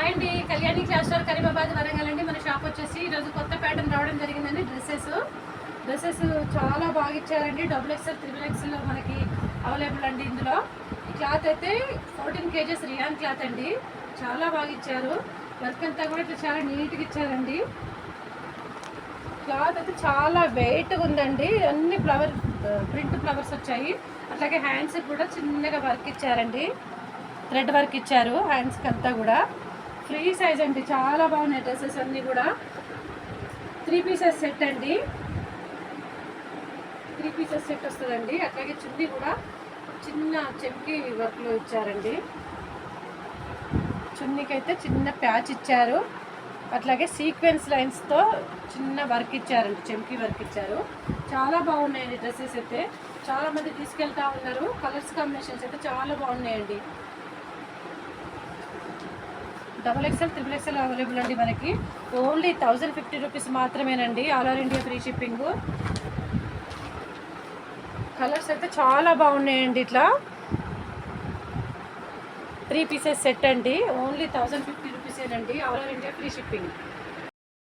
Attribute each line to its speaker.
Speaker 1: Hi అండి, Kalyani class store Karimabad Warangal అండి. మన షాప్ వచ్చేసి ఈరోజు కొత్త ప్యాటర్న్ రావడం జరిగిందండి. డ్రెస్సెస్ చాలా బాగా ఇచ్చారండి. XXL, XXL మనకి అవైలబుల్ అండి. ఇందులో ఈ క్లాత్ అయితే 14 kgs రియాన్ క్లాత్ అండి. చాలా బాగా ఇచ్చారు. వర్క్ అంతా కూడా ఇట్లా చాలా నీట్గా ఇచ్చారండి. క్లాత్ అయితే చాలా వెయిట్గా ఉందండి. అన్ని ప్రింట్ ఫ్లవర్స్ వచ్చాయి. అట్లాగే హ్యాండ్స్ కూడా చిన్నగా వర్క్ ఇచ్చారండి. థ్రెడ్ వర్క్ ఇచ్చారు హ్యాండ్స్కి అంతా కూడా. ఫ్రీ సైజ్ అండి. చాలా బాగున్నాయి డ్రెస్సెస్ అన్నీ కూడా. 3 పీసెస్ సెట్ అండి. 3 పీసెస్ సెట్ వస్తుందండి. అట్లాగే చున్నీ కూడా చిన్న చెంకి వర్క్లో ఇచ్చారండి. చున్నీకి అయితే చిన్న ప్యాచ్ ఇచ్చారు. అట్లాగే సీక్వెన్స్ లైన్స్తో చిన్న వర్క్ ఇచ్చారండి. చెంకి వర్క్ ఇచ్చారు. చాలా బాగున్నాయండి డ్రెస్సెస్ అయితే. చాలామంది తీసుకెళ్తా ఉన్నారు. కలర్స్ కాంబినేషన్స్ అయితే చాలా బాగున్నాయండి. XXL, XXL అవైలబుల్ అండి. మనకి ఓన్లీ 1050 రూపీస్ మాత్రమేనండి. All over India free shipping. Colours అయితే చాలా బాగున్నాయండి. ఇట్లా 3 పీసెస్ సెట్ అండి. ఓన్లీ 1050 రూపీసేనండి. All over India free shipping.